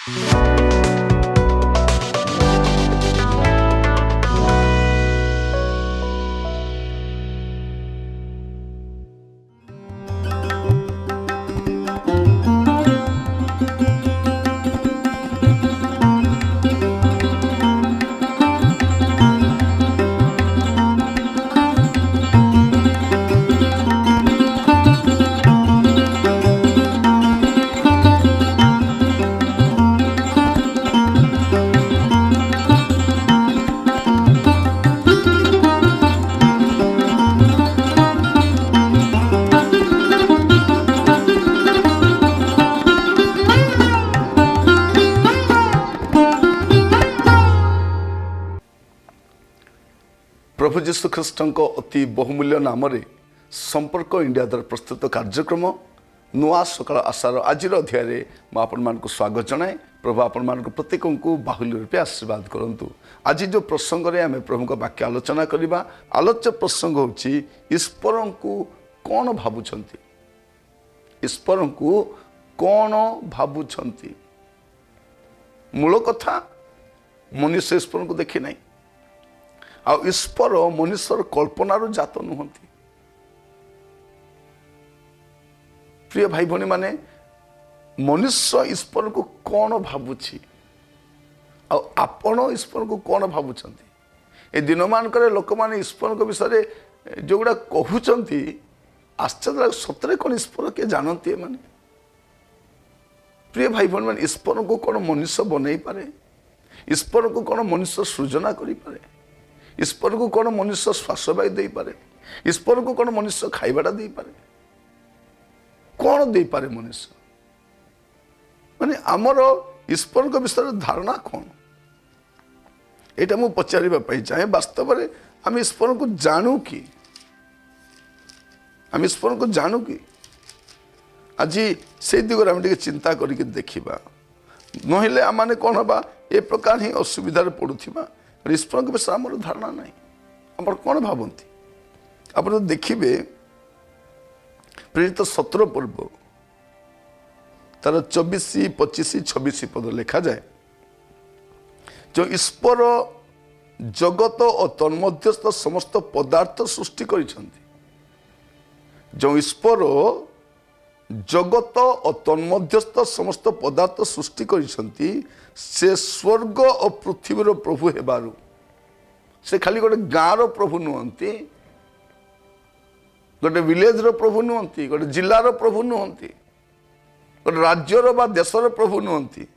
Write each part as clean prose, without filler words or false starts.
प्रभु जीशु ख्रीष्ट अति बहुमूल्य नाम संपर्क इंडिया द्वारा प्रस्तुत कार्यक्रम नुआ सकाल आशार आज अध्याय मैं आपण स्वागत जनाए। प्रभु आपण प्रत्येक को बाहुल्य रूपे आशीर्वाद करूँ। आज जो प्रसंग में आम प्रभु का वाक्य आलोचना करवा आलोच्य प्रसंग होची ईश्वर को कौन भावुंट ईश्वर को कौन भावुंट मूल कथा मनुष्य ईश्वर को देखी नहीं आ ईश्वर मनुष्यर कल्पनार जात नुहति। प्रिय भाई भनी माने मनुष्य ईश्वर को कौन भावुछि आपण ईश्वर को कौन भावुछंती। ए दिन मानक लोक माने ईश्वर को विषय जो गुड़ा कहउछंती आश्चर्य सतरे कौन ईश्वर के जानती है माने। प्रिय भाई भनी माने ईश्वर को कौन मनुष्य बनई पारे, ईश्वर को कौन मनुष्य सृजना करि पारे, ईश्वर को कौन मनुष्य श्वासवायु दे पारे, ईश्वर को कौन मनुष्य खाइबाटा दे पारे, कौन दे पारे मनुष्य माने आमर ईश्वर को विषय धारणा कौन एटा मु पचारिबा पई चाहे। वास्तव में हम ईश्वर को जानू कि हम ईश्वर को जानू कि आज से दिगरे हम चिंता करके देखिबा नहिले आम माने कौन हबा ए प्रकार ही असुविधा पड़ुथिबा। ईश्वर के विषय आम धारणा ना आम कौन भावती आप देखिए प्रेरित 17 पर्व तार 24, 25, 26 पद लिखा जाए जो ईश्वर जगत और तन्मध्यस्थ समस्त पदार्थ सृष्टि करिसेंती। जो ईश्वर जगत और तन्मध्यस्थ समस्त पदार्थ सृष्टि करिसेंती से स्वर्ग और पृथ्वीर प्रभु हेबारु से खाली गोटे गाँव प्रभु नुहंती, गोटे विलेज प्रभु नुहंती, गोटे जिलार प्रभु नुहंती, गोटे राज्यर बा देशर प्रभु नुहंती।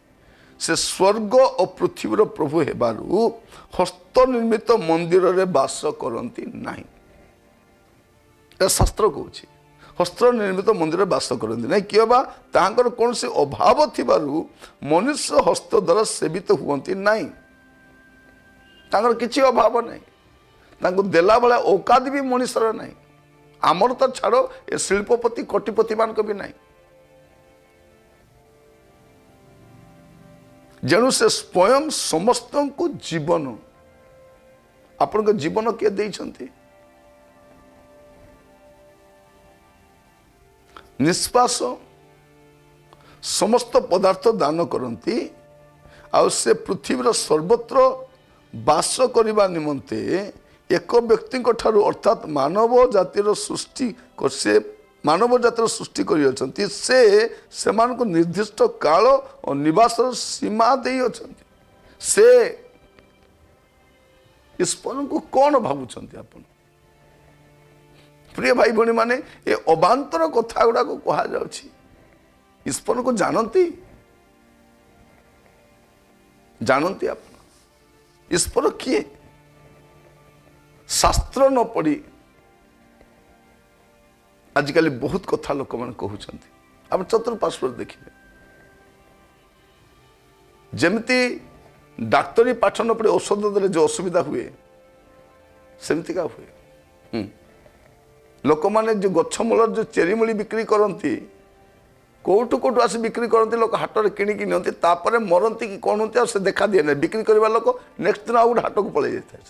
से स्वर्ग और पृथ्वीर प्रभु हेबारु हस्त निर्मित मंदिर रे वास करती नहीं। शास्त्र कहूँ हस्त निर्मित मंदिर वास करती नहीं किए बा तांकर कौन से अभाव थिबारु मनुष्य हस्त द्वारा सेवित हुअंती नहीं। तांकर किछि अभाव नहीं, तांको देला बेला औकात भी मनुष्यर नहीं। आमर तो छाड़ो ए शिल्पपति कोटिपति मान को भी नहीं। जेणु से स्वयं समस्त को जीवन आपण को जीवन किए देइछंती निष्पास समस्त पदार्थ दान करती आ से पृथ्वीर सर्वत्र वास करने निमंते एक व्यक्ति ठारू अर्थात मानव जातिर सृष्टि से मानव जातिर सृष्टि कर से निर्दिष्ट काल और निवास सीमा दे अछंती। से ईश्वर को कौन भावुंट आप प्रिय भाई भनी माने ये अबांतर कथा गुड़ा को कहा जाउछि ईश्वर को जानती जानती आप ईश्वर किए शास्त्र न पढ़ी आजिकल बहुत कथा लोक मैंने कहते आप चतुर्पार्श्व देखिए जमती डाक्तरी पाठ न पढ़ी औषध देले जो असुविधा हुए सेमती का हुए। लोक मैंने जो गछ मूल जो चेरीमूली बिक्री करती कौटू कौटू आसी बिक्री करती लोक हाट में किणिकी नियंती तापर मरती कि कौन होती से देखा दिए ना बिक्री करवा लोक नेक्स्ट दिन आउ हाट को पलि जाए।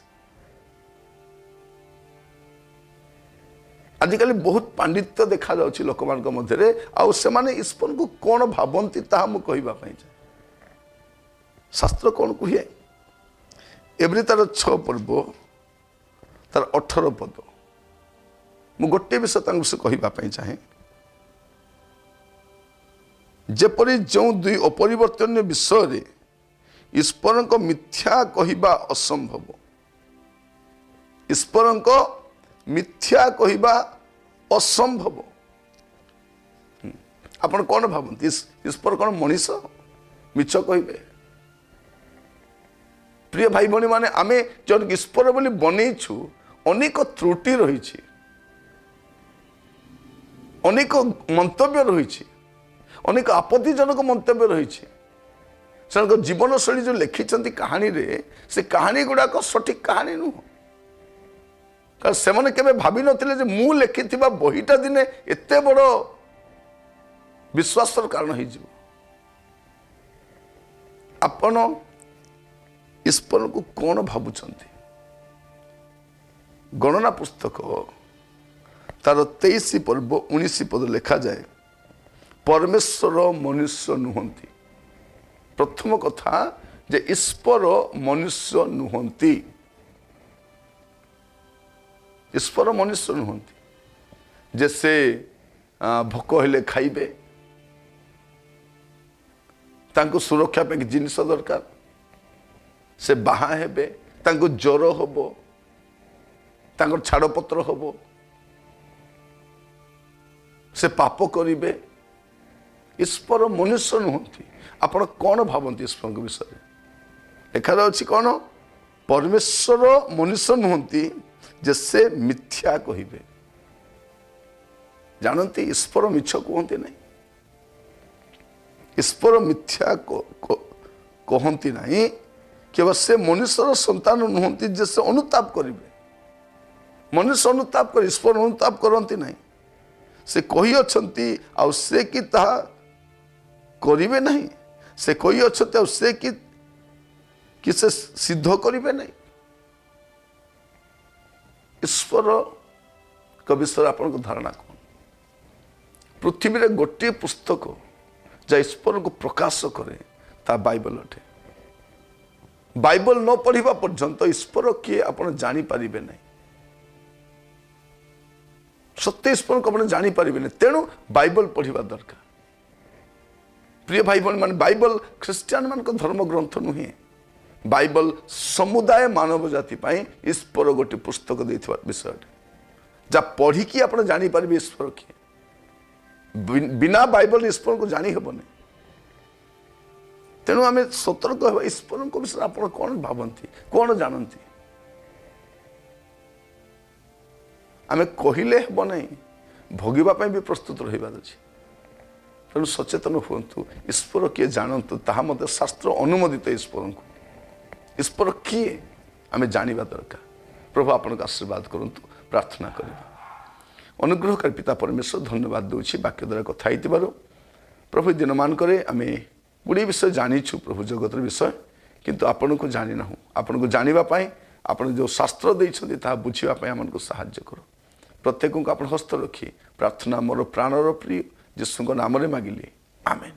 आजिकल बहुत पांडित्य देखा लोक मान मध्य ईश्वर को कौन भावती ता कहवाई चाहे। शास्त्र कौन कहे एवरी तार 6 पर्व तार 18 पद मु गोटे विषय कहवाई चाहे जेपरी जो 2 अपरिवर्तनीय विषय ईश्वर मिथ्या कहवा असंभव ईश्वर मिथ्या कहवा असंभव आपण कौन भावती ईश्वर कौन मनीष मिछ कहे प्रिय भाई भौणी माने आमे जन ईश्वर बोली बनईछु अनेक त्रुटि रही अनेक मंतव्य रही अनेक आपत्तिजनक मंतव्य रही से जीवन शैली जो लिखिं कहानी रे से कहानी गुड़ाक सठिक कहानी नुह कारण से मैंने केवे भावी नथिले जे मु लिखिथिबा बहीटा दिने एते बड़ विश्वासर कारण हो आपण ईश्वर को कौन भावुंट गणना पुस्तक तार 23 पर्व 19 पद लिखा जाए परमेश्वर मनुष्य नुहंती प्रथम कथा जे ईश्वर मनुष्य नुहंती ईश्वर मनुष्य नुहंती जैसे भोक हेले खाइबे तांको सुरक्षा पे जिनिस दरकार से बाहा हेबे तांको ज्वर हबो तांको छाड़पत्र हबो से पाप करिबे ईश्वर मनुष्य नुहंती आपण कौन भावती ईश्वर के विषय लिखा जाउछि कौन परमेश्वर मनुष्य नुहंती जे से मिथ्या कहिबे जानती ईश्वर मिछ कहते नहीं ईश्वर मिथ्या कहती नहीं केवल से मनुष्यर संतान नुहंती जे से अनुताप करेंगे मनुष्य अनुताप कर ईश्वर अनुताप करती नहीं से कही अच्छी आउ से कि ताहा करिवे नहीं से कही अच्छे से कि से सिद्ध करिवे नहीं ईश्वर का विषय आपन को धारणा कौन पृथ्वी रे गोटे पुस्तक जहाँ ईश्वर को प्रकाश करे ता बाइबल अटे बाइबल न पढ़ा पर्यंत ईश्वर किए आपण जानीपारे नहीं सत्य ईश्वर को आप जानीपारे नहीं तेणु बाइबल पढ़ा दरकार प्रिय भाई भाई मान बाइबल ख्रीस्टियान मान धर्म ग्रंथ नुहे बाइबल समुदाय मानव जाति ईश्वर गोटे पुस्तक देथिबा विषय जहाँ पढ़िकी आप जानीपारे ईश्वर किए बिना बाइबल ईश्वर को जानी हेबनी तेणु आम सतर्क होगा ईश्वर को विषय आप कौन भावती कौन जानती आम कहले हेब नहीं भोगवाई भी प्रस्तुत रही तेणु सचेतन हूँ ईश्वर किए जानतु ताहा मत शास्त्र अनुमोदित ईश्वर को ईश्वर किए आम जाना दरकार प्रभु आपन आशीर्वाद करूँ प्रार्थना करवा अनुग्रहकारी पिता परमेश्वर धन्यवाद दूसरी वाक्य द्वारा कथा प्रभु दिन मानक आम गुड़ी विषय जानीछु प्रभु जगत विषय किंतु आपण को जानी ना आपण को जानापी आप जो शास्त्र देते बुझापी आम को साहाय्य कर प्रत्येक को आप हस्त रखी प्रार्थना मोर प्राणर प्रिय जीशु नाम मागिली आमेन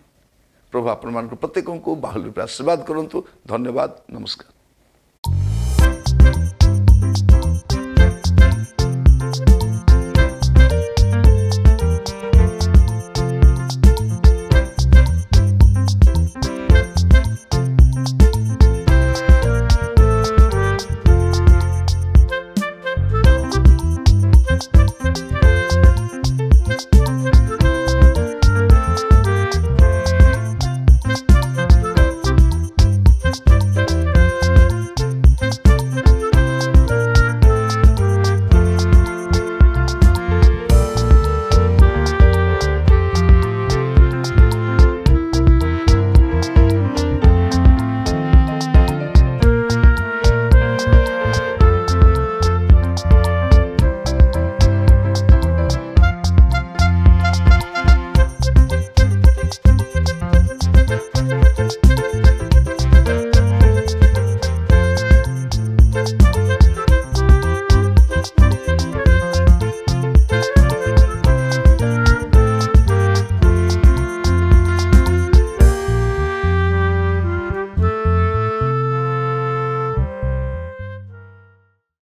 प्रभु आपण प्रत्येक को बाहुल रूप आशीर्वाद करूँ धन्यवाद नमस्कार।